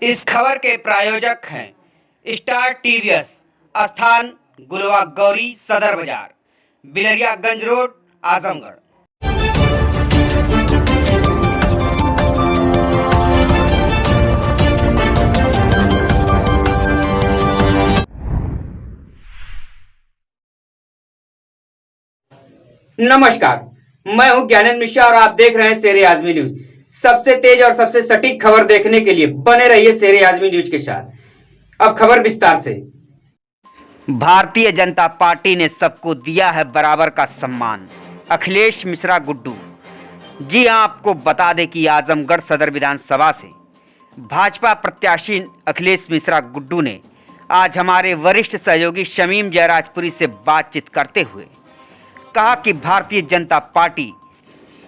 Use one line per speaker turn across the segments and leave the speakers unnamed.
इस खबर के प्रायोजक हैं स्टार टीवीएस, स्थान गुलवा गौरी सदर बाजार, बिलरियागंज रोड, आजमगढ़। नमस्कार, मैं हूं ज्ञानेंद्र मिश्रा और आप देख रहे हैं शेर आजमी न्यूज। सबसे तेज और सबसे सटीक खबर देखने के लिए बने रहिए शेर आजमी न्यूज के साथ। अब खबर विस्तार से। भारतीय जनता पार्टी ने सबको दिया है बराबर का सम्मान, अखिलेश मिश्रा गुड्डू। जी हां, आपको बता दें कि आजमगढ़ सदर विधानसभा से भाजपा प्रत्याशी अखिलेश मिश्रा गुड्डू ने आज हमारे वरिष्ठ सहयोगी शमीम जयराजपुरी से बातचीत करते हुए कहा कि भारतीय जनता पार्टी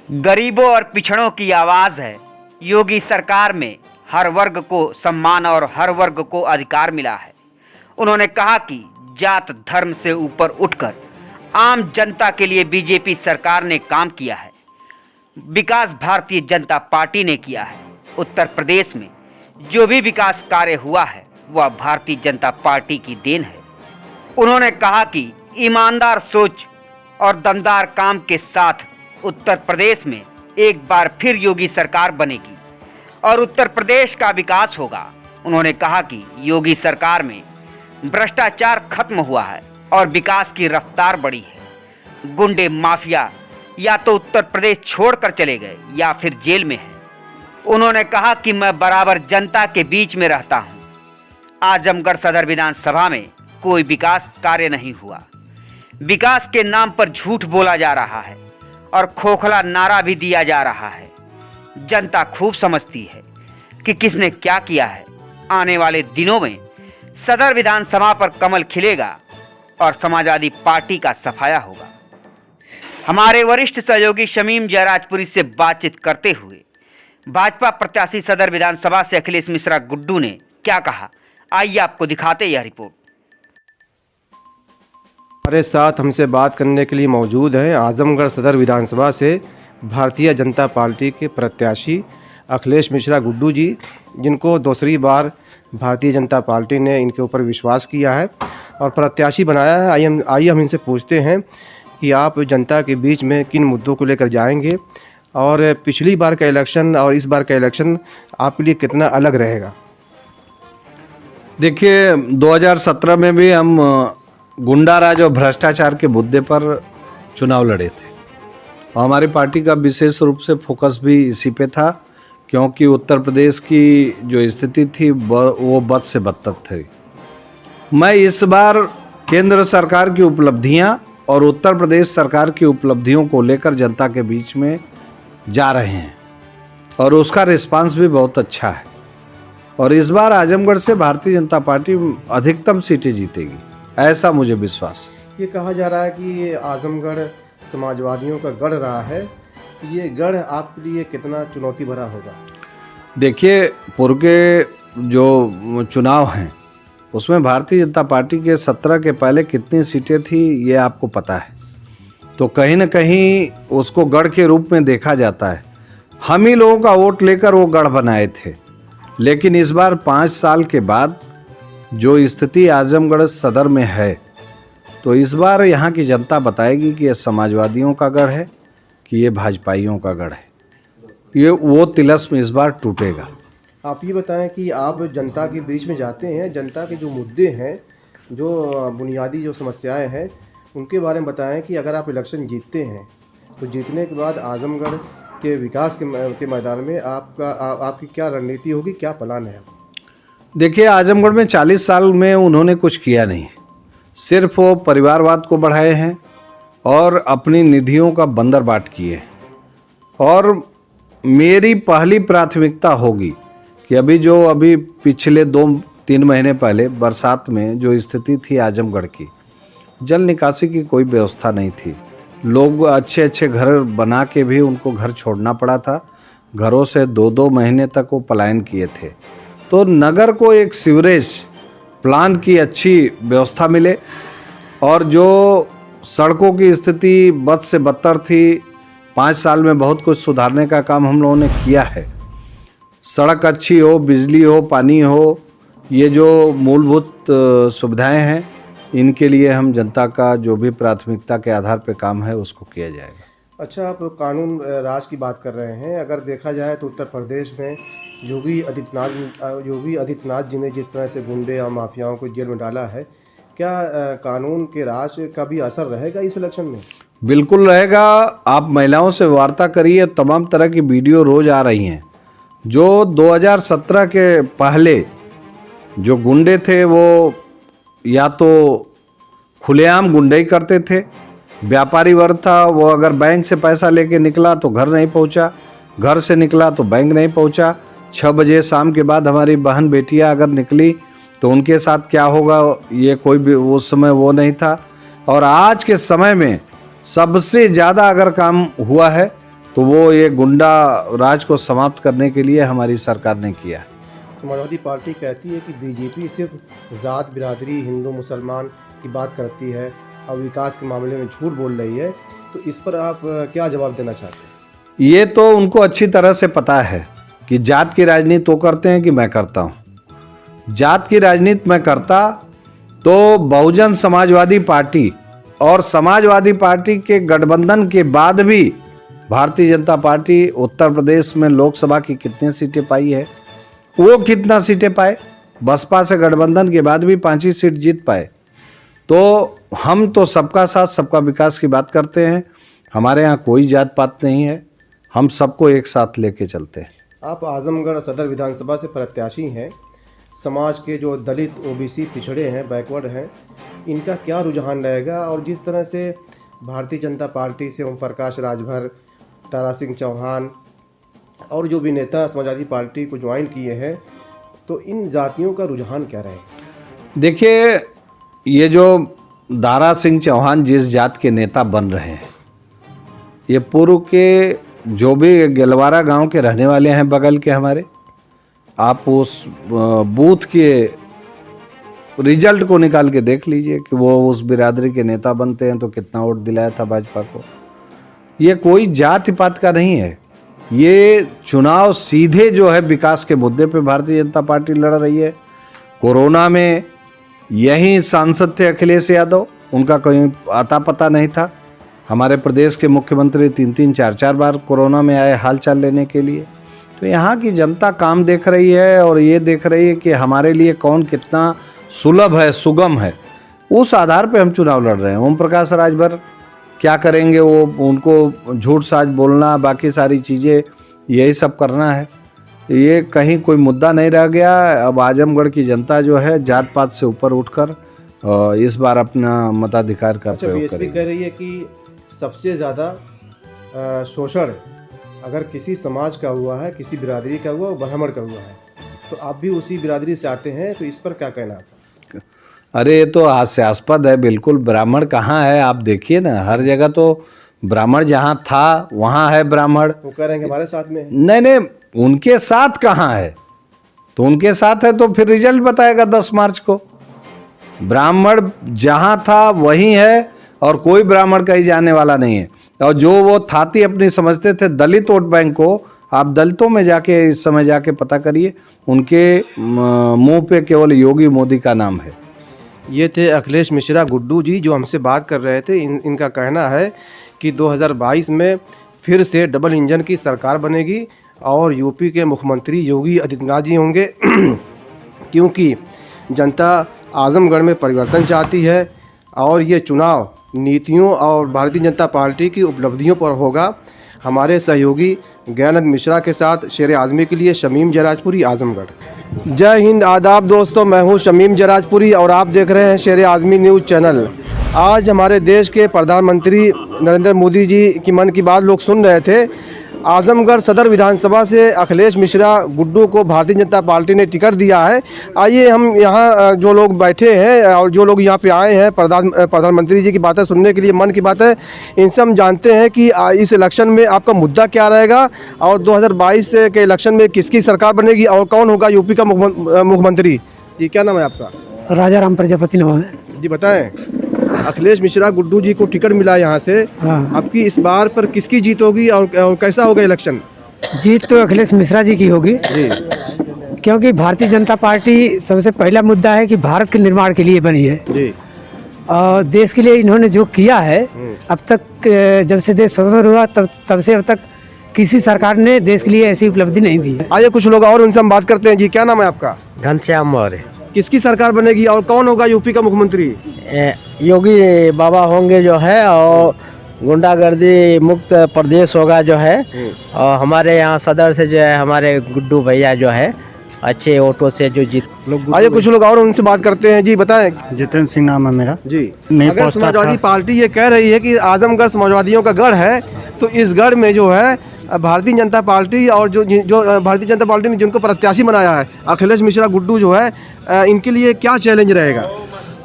गरीबों और पिछड़ों की आवाज़ है। योगी सरकार में हर वर्ग को सम्मान और हर वर्ग को अधिकार मिला है। उन्होंने कहा कि जात धर्म से ऊपर उठकर आम जनता के लिए बीजेपी सरकार ने काम किया है। विकास भारतीय जनता पार्टी ने किया है। उत्तर प्रदेश में जो भी विकास कार्य हुआ है वह भारतीय जनता पार्टी की देन है। उन्होंने कहा कि ईमानदार सोच और दमदार काम के साथ उत्तर प्रदेश में एक बार फिर योगी सरकार बनेगी और उत्तर प्रदेश का विकास होगा। उन्होंने कहा कि योगी सरकार में भ्रष्टाचार खत्म हुआ है और विकास की रफ्तार बढ़ी है। गुंडे माफिया या तो उत्तर प्रदेश छोड़कर चले गए या फिर जेल में हैं। उन्होंने कहा कि मैं बराबर जनता के बीच में रहता हूं। आजमगढ़ सदर विधानसभा में कोई विकास कार्य नहीं हुआ। विकास के नाम पर झूठ बोला जा रहा है और खोखला नारा भी दिया जा रहा है। जनता खूब समझती है कि किसने क्या किया है। आने वाले दिनों में सदर विधानसभा पर कमल खिलेगा और समाजवादी पार्टी का सफाया होगा। हमारे वरिष्ठ सहयोगी शमीम जयराजपुरी से बातचीत करते हुए भाजपा प्रत्याशी सदर विधानसभा से अखिलेश मिश्रा गुड्डू ने क्या कहा, आइए आपको दिखाते यह रिपोर्ट।
हमारे साथ हमसे बात करने के लिए मौजूद हैं आजमगढ़ सदर विधानसभा से भारतीय जनता पार्टी के प्रत्याशी अखिलेश मिश्रा गुड्डू जी, जिनको दूसरी बार भारतीय जनता पार्टी ने इनके ऊपर विश्वास किया है और प्रत्याशी बनाया है। आइए हम इनसे पूछते हैं कि आप जनता के बीच में किन मुद्दों को लेकर जाएंगे और पिछली बार का इलेक्शन और इस बार का इलेक्शन आपके लिए कितना अलग रहेगा।
देखिए, 2017 में भी हम गुंडाराज और भ्रष्टाचार के मुद्दे पर चुनाव लड़े थे और हमारी पार्टी का विशेष रूप से फोकस भी इसी पे था, क्योंकि उत्तर प्रदेश की जो स्थिति थी वो बद से बदतर थी। मैं इस बार केंद्र सरकार की उपलब्धियां और उत्तर प्रदेश सरकार की उपलब्धियों को लेकर जनता के बीच में जा रहे हैं और उसका रिस्पांस भी बहुत अच्छा है और इस बार आजमगढ़ से भारतीय जनता पार्टी अधिकतम सीटें जीतेगी, ऐसा मुझे विश्वास।
ये कहा जा रहा है कि आजमगढ़ समाजवादियों का गढ़ रहा है, ये गढ़ आपके लिए कितना चुनौती भरा होगा।
देखिए, पूर्व के जो चुनाव हैं उसमें भारतीय जनता पार्टी के 17 के पहले कितनी सीटें थी ये आपको पता है, तो कहीं न कहीं उसको गढ़ के रूप में देखा जाता है। हम ही लोगों का वोट लेकर वो गढ़ बनाए थे, लेकिन इस बार 5 साल के बाद जो स्थिति आजमगढ़ सदर में है, तो इस बार यहाँ की जनता बताएगी कि ये समाजवादियों का गढ़ है कि ये भाजपाइयों का गढ़ है। ये वो तिलस्म इस बार टूटेगा।
आप ये बताएं कि आप जनता के बीच में जाते हैं, जनता के जो मुद्दे हैं, जो बुनियादी जो समस्याएं हैं, उनके बारे में बताएं कि अगर आप इलेक्शन जीतते हैं तो जीतने के बाद आजमगढ़ के विकास के मैदान में आपकी क्या रणनीति होगी, क्या प्लान है।
देखिए, आजमगढ़ में 40 साल में उन्होंने कुछ किया नहीं, सिर्फ वो परिवारवाद को बढ़ाए हैं और अपनी निधियों का बंदर बाट किए। और मेरी पहली प्राथमिकता होगी कि अभी पिछले 2-3 महीने पहले बरसात में जो स्थिति थी आजमगढ़ की, जल निकासी की कोई व्यवस्था नहीं थी। लोग अच्छे अच्छे घर बना के भी उनको घर छोड़ना पड़ा था। घरों से 2-2 महीने तक वो पलायन किए थे। तो नगर को एक सीवरेज प्लान की अच्छी व्यवस्था मिले और जो सड़कों की स्थिति बद से बदतर थी, 5 साल में बहुत कुछ सुधारने का काम हम लोगों ने किया है। सड़क अच्छी हो, बिजली हो, पानी हो, ये जो मूलभूत सुविधाएं हैं, इनके लिए हम जनता का जो भी प्राथमिकता के आधार पर काम है उसको किया जाएगा।
अच्छा, आप कानून राज की बात कर रहे हैं। अगर देखा जाए तो उत्तर प्रदेश में योगी आदित्यनाथ जी ने जिस तरह से गुंडे और माफियाओं को जेल में डाला है, क्या कानून के राज का भी असर रहेगा इस इलेक्शन में?
बिल्कुल रहेगा। आप महिलाओं से वार्ता करिए, तमाम तरह की वीडियो रोज आ रही हैं। जो 2017 के पहले जो गुंडे थे वो या तो खुलेआम गुंडई करते थे, व्यापारी वर्ग था, वो अगर बैंक से पैसा लेके निकला तो घर नहीं पहुंचा, घर से निकला तो बैंक नहीं पहुंचा। 6 बजे शाम के बाद हमारी बहन बेटियां अगर निकली तो उनके साथ क्या होगा, ये कोई भी उस समय वो नहीं था। और आज के समय में सबसे ज़्यादा अगर काम हुआ है तो वो ये गुंडा राज को समाप्त करने के लिए हमारी सरकार ने किया।
समाजवादी पार्टी कहती है कि बीजेपी सिर्फ ज़ात बिरादरी हिंदू मुसलमान की बात करती है और विकास के मामले में झूठ बोल रही है, तो इस पर आप क्या जवाब देना चाहते हैं?
ये तो उनको अच्छी तरह से पता है कि जात की राजनीति वो करते हैं कि मैं करता हूँ। जात की राजनीति मैं करता तो बहुजन समाजवादी पार्टी और समाजवादी पार्टी के गठबंधन के बाद भी भारतीय जनता पार्टी उत्तर प्रदेश में लोकसभा की कितनी सीटें पाई है, वो कितना सीटें पाए, बसपा से गठबंधन के बाद भी 5 ही सीट जीत पाए। तो हम तो सबका साथ सबका विकास की बात करते हैं। हमारे यहाँ कोई जात पात नहीं है, हम सबको एक साथ लेके चलते हैं।
आप आजमगढ़ सदर विधानसभा से प्रत्याशी हैं। समाज के जो दलित, ओबीसी, पिछड़े हैं, बैकवर्ड हैं, इनका क्या रुझान रहेगा? और जिस तरह से भारतीय जनता पार्टी से ओम प्रकाश राजभर, तारा सिंह चौहान और जो भी नेता समाजवादी पार्टी को ज्वाइन किए हैं, तो इन जातियों का रुझान क्या रहेगा?
देखिए, ये जो दारा सिंह चौहान जिस जात के नेता बन रहे हैं, ये पूर्व के जो भी गेलवारा गांव के रहने वाले हैं बगल के हमारे, आप उस बूथ के रिजल्ट को निकाल के देख लीजिए कि वो उस बिरादरी के नेता बनते हैं तो कितना वोट दिलाया था भाजपा को। ये कोई जात पात का नहीं है, ये चुनाव सीधे जो है विकास के मुद्दे पे भारतीय जनता पार्टी लड़ रही है। कोरोना में यही सांसद थे अखिलेश यादव, उनका कहीं आता पता नहीं था। हमारे प्रदेश के मुख्यमंत्री 3-3, 4-4 बार कोरोना में आए हाल चाल लेने के लिए। तो यहाँ की जनता काम देख रही है और ये देख रही है कि हमारे लिए कौन कितना सुलभ है, सुगम है। उस आधार पे हम चुनाव लड़ रहे हैं। ओम प्रकाश राजभर क्या करेंगे, वो उनको झूठ साज बोलना, बाकी सारी चीज़ें यही सब करना है। ये कहीं कोई मुद्दा नहीं रह गया। अब आजमगढ़ की जनता जो है जात पात से ऊपर उठकर इस बार अपना मताधिकार का प्रयोग करेगी।
कह रही है कि सबसे ज़्यादा शोषण अगर किसी समाज का हुआ है, किसी बिरादरी का हुआ, ब्राह्मण का हुआ है, तो आप भी उसी बिरादरी से आते हैं, तो इस पर क्या कहना है?
अरे ये तो हास्यास्पद है बिल्कुल। ब्राह्मण कहाँ है, आप देखिए ना, हर जगह तो ब्राह्मण जहाँ था वहाँ है ब्राह्मण।
वो कह रहे हैं कि हमारे साथ में है।
नहीं, उनके साथ कहाँ है? तो उनके साथ है तो फिर रिजल्ट बताएगा 10 मार्च को। ब्राह्मण जहाँ था वहीं है और कोई ब्राह्मण कहीं जाने वाला नहीं है। और जो वो थाती अपनी समझते थे दलित वोट बैंक को, आप दलितों में जाके इस समय जाके पता करिए, उनके मुंह पे केवल योगी मोदी का नाम है।
ये थे अखिलेश मिश्रा गुड्डू जी जो हमसे बात कर रहे थे। इनका कहना है कि 2022 में फिर से डबल इंजन की सरकार बनेगी और यूपी के मुख्यमंत्री योगी आदित्यनाथ जी होंगे क्योंकि जनता आजमगढ़ में परिवर्तन चाहती है और ये चुनाव नीतियों और भारतीय जनता पार्टी की उपलब्धियों पर होगा। हमारे सहयोगी ज्ञानंद मिश्रा के साथ शेर आज़मी के लिए शमीम जराजपुरी, आजमगढ़। जय हिंद, आदाब दोस्तों, मैं हूं शमीम जराजपुरी और आप देख रहे हैं शेर आज़मी न्यूज़ चैनल। आज हमारे देश के प्रधानमंत्री नरेंद्र मोदी जी की मन की बात लोग सुन रहे थे। आजमगढ़ सदर विधानसभा से अखिलेश मिश्रा गुड्डू को भारतीय जनता पार्टी ने टिकट दिया है। आइए हम यहाँ जो लोग बैठे हैं और जो लोग यहाँ पे आए हैं प्रधानमंत्री जी की बातें सुनने के लिए, मन की बातें, इनसे हम जानते हैं कि इस इलेक्शन में आपका मुद्दा क्या रहेगा और 2022 के इलेक्शन में किसकी सरकार बनेगी और कौन होगा यूपी का मुख्यमंत्री। जी, क्या नाम है आपका?
राजा राम प्रजापति नाम है
जी। बताएं, अखिलेश मिश्रा गुड्डू जी को टिकट मिला यहाँ से,
हाँ।
आपकी इस बार पर किसकी जीत होगी और कैसा होगा इलेक्शन?
जीत तो अखिलेश मिश्रा जी की होगी
जी
क्योंकि भारतीय जनता पार्टी सबसे पहला मुद्दा है कि भारत के निर्माण के लिए बनी है
जी
और देश के लिए इन्होंने जो किया है अब तक जब से देश स्वतंत्र हुआ तब से अब तक किसी सरकार ने देश के लिए ऐसी उपलब्धि नहीं दी है।
आइए कुछ लोग और उनसे हम बात करते हैं। जी क्या नाम है आपका?
घनश्याम मौर्य।
किसकी सरकार बनेगी और कौन होगा यूपी का मुख्यमंत्री?
योगी बाबा होंगे जो है और गुंडागर्दी मुक्त प्रदेश होगा जो है। और हमारे यहाँ सदर से जो है हमारे गुड्डू भैया जो है अच्छे ऑटो से जो जीत लोग।
आइए कुछ लोग और उनसे बात करते हैं। जी बताएं।
जितेंद्र सिंह नाम है मेरा।
जी
नहीं
अगर
पहुंचता
समाजवादी
था।
पार्टी ये कह रही है कि आजमगढ़ समाजवादियों का गढ़ है, तो इस गढ़ में जो है भारतीय जनता पार्टी और जो भारतीय जनता पार्टी ने जिनको प्रत्याशी बनाया है अखिलेश मिश्रा गुड्डू जो है, इनके लिए क्या चैलेंज रहेगा?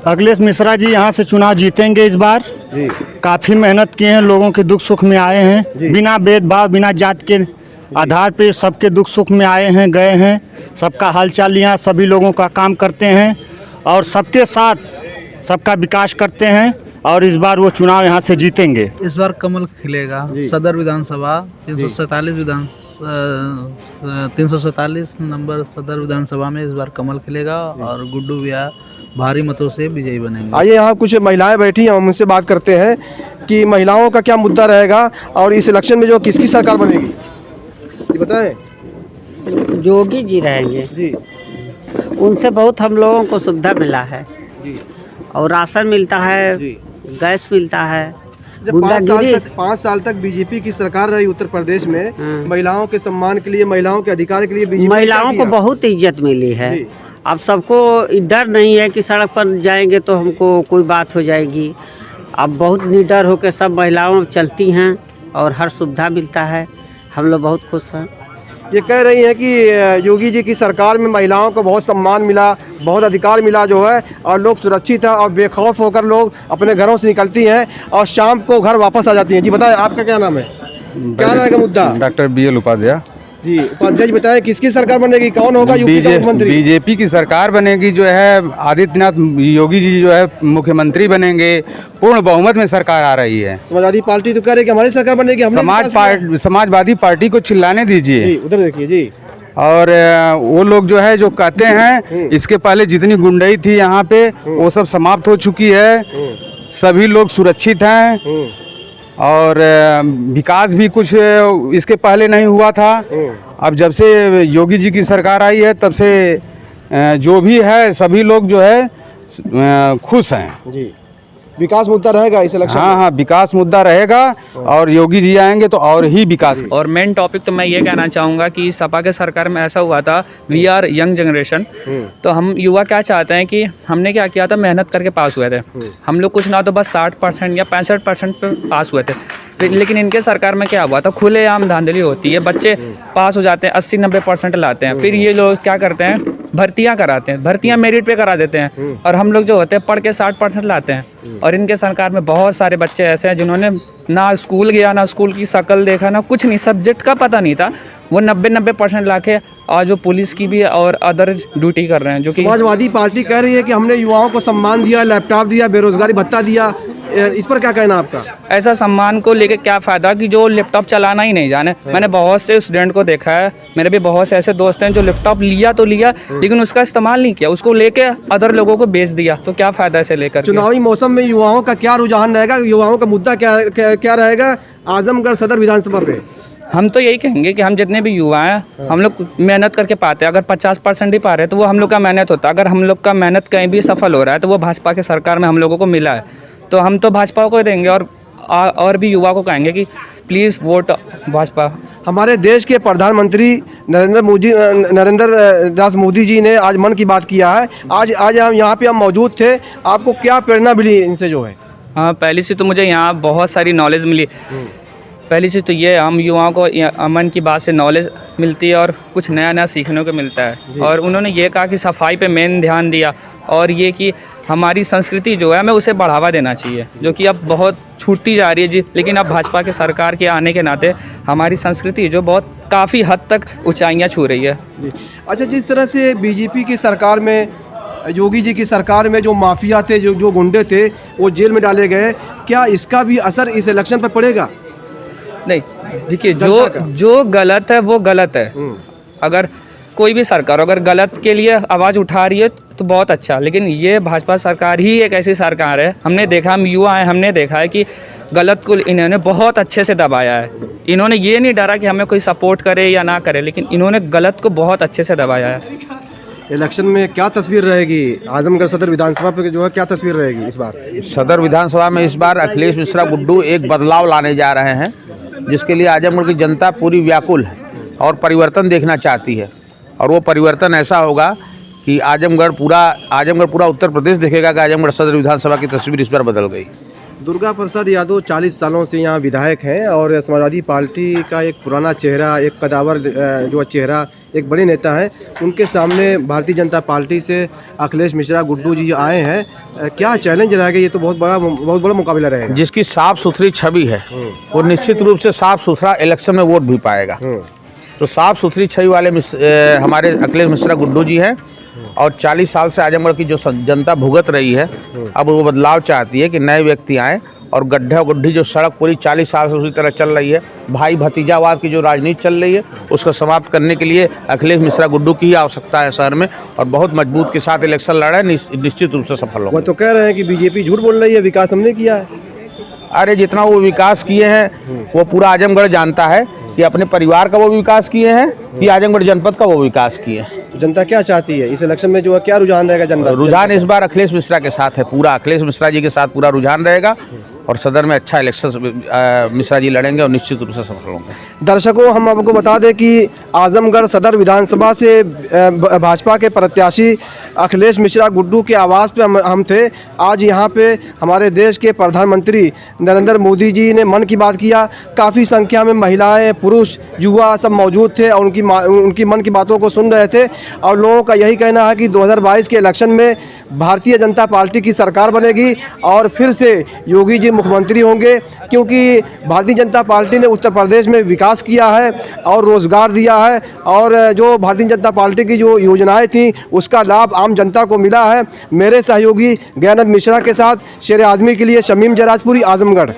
अखिलेश मिश्रा जी यहाँ से चुनाव जीतेंगे इस बार।
जी
काफ़ी मेहनत किए हैं, लोगों के दुख सुख में आए हैं, बिना भेदभाव बिना जात के आधार पे सबके दुख सुख में आए हैं, गए हैं, सबका हालचाल लिया, सभी लोगों का काम करते हैं और सबके साथ सबका विकास करते हैं और इस बार वो चुनाव यहाँ से जीतेंगे।
इस बार कमल खिलेगा। सदर विधानसभा 347 नंबर सदर विधानसभा में इस बार कमल खिलेगा और गुड्डू भैया भारी मतों से विजयी बनेंगे।
आइए यहाँ कुछ महिलाएं बैठी हैं, हम उनसे बात करते हैं कि महिलाओं का क्या मुद्दा रहेगा और इस इलेक्शन में जो किसकी सरकार बनेगी। जी बताएं।
योगी जी रहेंगे
जी
उनसे बहुत हम लोगों को सुविधा मिला है
जी
और राशन मिलता है,
जी।
गैस मिलता है।
जब
गुंडागिरी
5 साल तक बीजेपी की सरकार रही उत्तर प्रदेश में,
हाँ।
महिलाओं के सम्मान के लिए, महिलाओं के अधिकार के लिए बीजेपी
महिलाओं को बहुत इज्जत मिली है।
जी।
अब सबको डर नहीं है कि सड़क पर जाएंगे तो हमको कोई बात हो जाएगी। अब बहुत निडर होकर सब महिलाओं चलती हैं और हर सुविधा मिलता है। हम लोग बहुत खुश हैं।
ये कह रही हैं कि योगी जी की सरकार में महिलाओं को बहुत सम्मान मिला, बहुत अधिकार मिला जो है, और लोग सुरक्षित हैं और बेखौफ होकर लोग अपने घरों से निकलती हैं और शाम को घर वापस आ जाती हैं। जी बताएं, आपका क्या नाम है? क्या रहेगा मुद्दा?
Doctor BL Upadhyay.
जी उपाध्याय जी बताएं, किसकी सरकार बनेगी, कौन होगा यूपी का मुख्यमंत्री?
बीजेपी की सरकार बनेगी जो है, आदित्यनाथ योगी जी जो है मुख्यमंत्री बनेंगे, पूर्ण बहुमत में सरकार आ रही है।
समाजवादी पार्टी तो कह रही है कि हमारी सरकार बनेगी।
समाजवादी पार्टी को चिल्लाने दीजिए।
जी उधर देखिए जी।
और वो लोग जो है जो कहते हैं इसके पहले जितनी गुंडई थी यहाँ पे वो सब समाप्त हो चुकी है, सभी लोग सुरक्षित हैं और विकास भी कुछ इसके पहले नहीं हुआ था। अब जब से योगी जी की सरकार आई है तब से जो भी है सभी लोग जो है खुश हैं।
जी विकास मुद्दा रहेगा इस इलेक्शन में?
हाँ, विकास मुद्दा रहेगा और योगी जी आएंगे तो और ही विकास।
और मेन टॉपिक तो मैं ये कहना चाहूँगा कि सपा के सरकार में ऐसा हुआ था, वी आर यंग जनरेशन, तो हम युवा क्या चाहते हैं कि हमने क्या किया था, मेहनत करके पास हुए थे हम लोग, कुछ ना तो बस 60% या 65% पे पास हुए थे। लेकिन इनके सरकार में क्या हुआ था, खुलेआम धांधली होती है, बच्चे पास हो जाते हैं 80-90% लाते हैं, फिर ये लोग क्या करते हैं, भर्तियाँ कराते हैं, भर्तियाँ मेरिट पे करा देते हैं और हम लोग जो होते हैं पढ़ के 60% लाते हैं। और इनके सरकार में बहुत सारे बच्चे ऐसे हैं जिन्होंने ना स्कूल गया, ना स्कूल की शक्ल देखा, ना कुछ नहीं, सब्जेक्ट का पता नहीं था, वो 90% लाके आज वो पुलिस की भी और अदर ड्यूटी कर रहे हैं। जो कि
समाजवादी पार्टी कह रही है कि हमने युवाओं को सम्मान दिया, लैपटॉप दिया, बेरोजगारी भत्ता दिया, इस पर क्या कहना आपका?
ऐसा सम्मान को लेके क्या फ़ायदा कि जो लैपटॉप चलाना ही नहीं जाने। मैंने बहुत से स्टूडेंट को देखा है, मेरे भी बहुत से ऐसे दोस्त हैं जो लैपटॉप लिया तो लिया लेकिन उसका इस्तेमाल नहीं किया, उसको लेके अदर लोगों को बेच दिया, तो क्या फ़ायदा इसे लेकर?
चुनावी मौसम में युवाओं का क्या रुझान रहेगा, युवाओं का मुद्दा क्या रहेगा आजमगढ़ सदर विधानसभा पे?
हम तो यही कहेंगे कि हम जितने भी युवा हैं हम लोग मेहनत करके पाते हैं। अगर 50% ही पा रहे हैं तो वो हम लोग का मेहनत होता है। अगर हम लोग का मेहनत कहीं भी सफल हो रहा है तो वो भाजपा के सरकार में हम लोगों को मिला है, तो हम तो भाजपा को ही देंगे और भी युवा को कहेंगे कि प्लीज़ वोट भाजपा।
हमारे देश के प्रधानमंत्री नरेंद्र दास मोदी जी ने आज मन की बात किया है। आज हम यहाँ पे मौजूद थे, आपको क्या प्रेरणा मिली इनसे जो है?
हाँ, पहली से तो मुझे यहाँ बहुत सारी नॉलेज मिली। पहली चीज़ तो ये, हम युवाओं को अमन की बात से नॉलेज मिलती है और कुछ नया नया सीखने को मिलता है। और उन्होंने ये कहा कि सफाई पे मेन ध्यान दिया और ये कि हमारी संस्कृति जो है हमें उसे बढ़ावा देना चाहिए, जो कि अब बहुत छूटती जा रही है जी। लेकिन अब भाजपा के सरकार के आने के नाते हमारी संस्कृति जो बहुत काफ़ी हद तक ऊंचाइयां छू रही है।
अच्छा, जिस तरह से बीजेपी की सरकार में, योगी जी की सरकार में जो माफिया थे, जो गुंडे थे, वो जेल में डाले गए, क्या इसका भी असर इस इलेक्शन पर पड़ेगा?
नहीं, देखिए जो गलत है वो गलत है। अगर कोई भी सरकार अगर गलत के लिए आवाज़ उठा रही है तो बहुत अच्छा, लेकिन ये भाजपा सरकार ही एक ऐसी सरकार है, हमने देखा, हम युवा हैं, हमने देखा है कि गलत को इन्होंने बहुत अच्छे से दबाया है। इन्होंने ये नहीं डरा कि हमें कोई सपोर्ट करे या ना करे, लेकिन इन्होंने गलत को बहुत अच्छे से दबाया है।
इलेक्शन में क्या तस्वीर रहेगी आजमगढ़ सदर विधानसभा पे जो है, क्या तस्वीर रहेगी इस बार?
सदर विधानसभा में इस बार अखिलेश मिश्रा गुड्डू एक बदलाव लाने जा रहे हैं, जिसके लिए आजमगढ़ की जनता पूरी व्याकुल है और परिवर्तन देखना चाहती है। और वो परिवर्तन ऐसा होगा कि आजमगढ़ पूरा उत्तर प्रदेश देखेगा कि आजमगढ़ सदर विधानसभा की तस्वीर इस बार बदल गई।
दुर्गा प्रसाद यादव 40 सालों से यहाँ विधायक हैं और समाजवादी पार्टी का एक पुराना चेहरा, एक कदावर जो चेहरा, एक बड़े नेता हैं। उनके सामने भारतीय जनता पार्टी से अखिलेश मिश्रा गुड्डू जी आए हैं। क्या चैलेंज रहेगा? ये तो बहुत बड़ा मुकाबला रहेगा।
जिसकी साफ सुथरी छवि है वो निश्चित रूप से साफ सुथरा इलेक्शन में वोट भी पाएगा। तो साफ सुथरी छवि वाले हमारे अखिलेश मिश्रा गुड्डू जी हैं और 40 साल से आजमगढ़ की जो जनता भुगत रही है, अब वो बदलाव चाहती है कि नए व्यक्ति आएँ और गड्ढे और गुड्ढी जो सड़क पूरी 40 साल से उसी तरह चल रही है, भाई भतीजावाद की जो राजनीति चल रही है, उसको समाप्त करने के लिए अखिलेश मिश्रा गुड्डू की ही आवश्यकता है शहर में, और बहुत मजबूत के साथ इलेक्शन लड़ा है, निश्चित रूप से सफल होगा।
वो तो कह रहे हैं कि बीजेपी झूठ बोल रही है, विकास हमने किया है।
अरे जितना वो विकास किए हैं वो पूरा आजमगढ़ जानता है कि अपने परिवार का वो विकास किए हैं कि आजमगढ़ जनपद का वो विकास किए हैं।
तो जनता क्या चाहती है इस इलेक्शन में, जो है क्या रुझान रहेगा? जनता
रुझान इस बार अखिलेश मिश्रा के साथ है, पूरा अखिलेश मिश्रा जी के साथ पूरा रुझान रहेगा और सदर में अच्छा इलेक्शन मिश्रा जी लड़ेंगे और निश्चित रूप से सफल होंगे।
दर्शकों, हम आपको बता दें कि आजमगढ़ सदर विधानसभा से भाजपा के प्रत्याशी अखिलेश मिश्रा गुड्डू के आवास पे हम थे। आज यहाँ पे हमारे देश के प्रधानमंत्री नरेंद्र मोदी जी ने मन की बात किया। काफ़ी संख्या में महिलाएं, पुरुष, युवा सब मौजूद थे और उनकी मन की बातों को सुन रहे थे। और लोगों का यही कहना है कि 2022 के इलेक्शन में भारतीय जनता पार्टी की सरकार बनेगी और फिर से योगी जी मुख्यमंत्री होंगे, क्योंकि भारतीय जनता पार्टी ने उत्तर प्रदेश में विकास किया है और रोजगार दिया है, और जो भारतीय जनता पार्टी की जो योजनाएं थी उसका लाभ आम जनता को मिला है। मेरे सहयोगी ज्ञानंद मिश्रा के साथ शेर आजमी के लिए शमीम जराजपुरी, आजमगढ़।